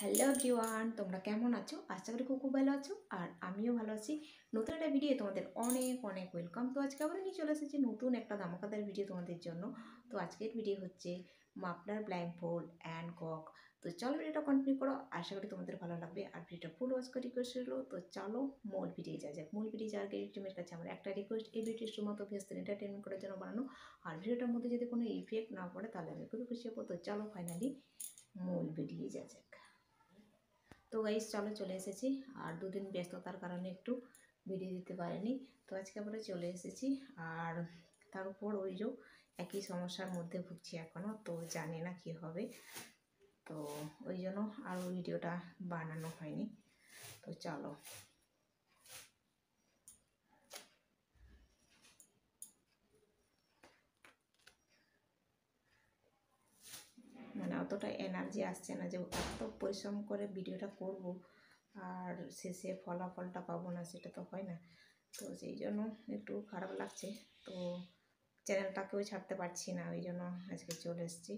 Hello everyone, তোমরা কেমন আছো? আশা করি খুব ভালো আছো। আর আমিও ভালো আছি। নতুন একটা ভিডিও তোমাদের অনেক অনেক ওয়েলকাম। তো আজকে আবার নিয়ে চলে এসেছি নতুন একটা ধামাকাদার ভিডিও তোমাদের জন্য। তো আজকের ভিডিও হচ্ছে মাফলার ব্লাইন্ডফোল্ড অ্যান্ড কক। তো চলো ভিডিওটা কন্টিনিউ করো, আশা করি তোমাদের ভালো লাগবে। আর ভিডিওটা ফুল ওয়াচ করে রিকোয়েস্ট রইলো। তো চলো মূল ভিডিও যাক। মূল ভিডিও যাওয়ার আগে টিমের কাছে আমার একটা রিকোয়েস্ট, এই ভিডিওটি শুধুমাত্র ব্যস্ত এন্টারটেনমেন্ট করার জন্য বানানো। আর ভিডিওটার মধ্যে যদি কোনো ইফেক্ট না পড়ে তাহলে আমি খুবই খুশি হবো। তো চলো ফাইনালি মূল ভিডিও যাক। তো গাইস চলো চলে এসেছি। আর দুদিন ব্যস্ততার কারণে একটু ভিডিও দিতে পারিনি। তো আজকে আবার চলে এসেছি। আর তার উপর ওই যে একই সমস্যার মধ্যে ভুগছি এখনও, তো জানি না কি হবে। তো ওই জন্য আরও ভিডিওটা বানানো হয়নি। তো চলো মানে অতটা এনার্জি আসছে না যে এত পরিশ্রম করে ভিডিওটা করব আর শেষে ফলাফলটা পাবো না, সেটা তো হয় না। তো সেই জন্য একটু খারাপ লাগছে। তো চ্যানেলটাকেও ছাড়তে পারছি না, ওই জন্য আজকে চলে এসেছি,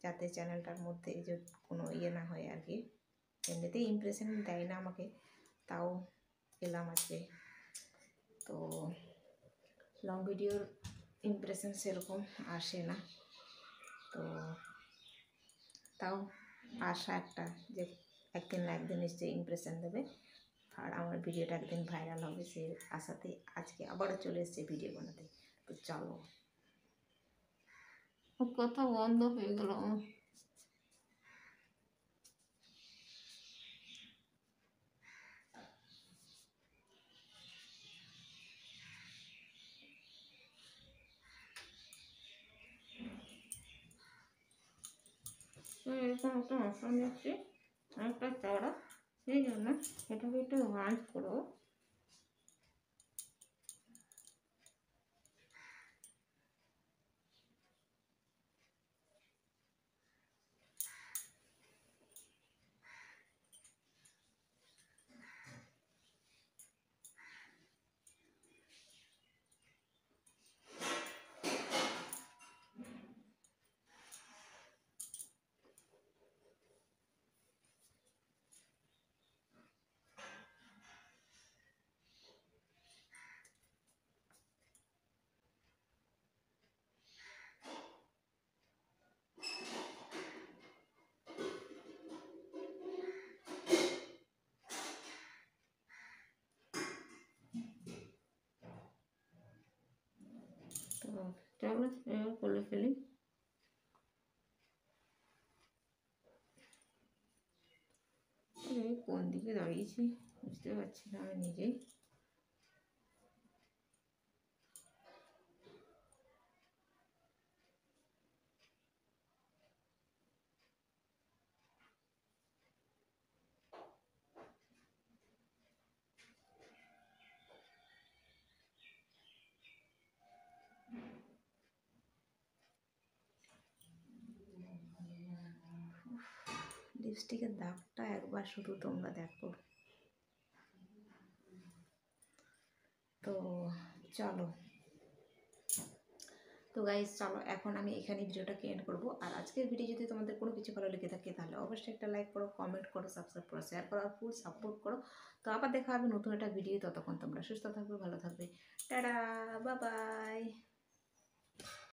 যাতে চ্যানেলটার মধ্যে যে কোনো না হয় আর কি। এমনিতেই ইমপ্রেশন দেয় না আমাকে, তাও এলাম আজকে। তো লং ভিডিওর ইমপ্রেশন সেরকম আসে না, তো তাও আশা একটা যে একদিন না একদিন নিশ্চয়ই ইমপ্রেশন দেবে আর আমার ভিডিওটা একদিন ভাইরাল হবে, সেই আশাতেই আজকে আবারও চলে এসেছে ভিডিও বানাতে। তো চলো, কথা বন্ধ হয়ে গেল। তো এরকম একটা মশলা নিচ্ছি, অনেকটা চড়া, সেই জন্য এটাকে একটু ভাঁজ করবো। তো চলো এবার করে ফেলি। কোন দিকে দাঁড়িয়েছি বুঝতে পারছি না আমি নিজেই। লিপস্টিকের দাগটা একবার শুধু তোমরা দেখো। তো চলো, তো গাইজ চলো এখন আমি এখানে ভিডিওটাকে এন্ড করবো। আর আজকের ভিডিও যদি তোমাদের কোনো কিছু ভালো লেগে থাকে তাহলে অবশ্যই একটা লাইক করো, কমেন্ট করো, সাবস্ক্রাইব করো, শেয়ার করো, আর ফুল সাপোর্ট করো। তো আবার দেখা হবে নতুন একটা ভিডিও। ততক্ষণ তোমরা সুস্থ থাকবে, ভালো থাকবে। Tata, bye bye.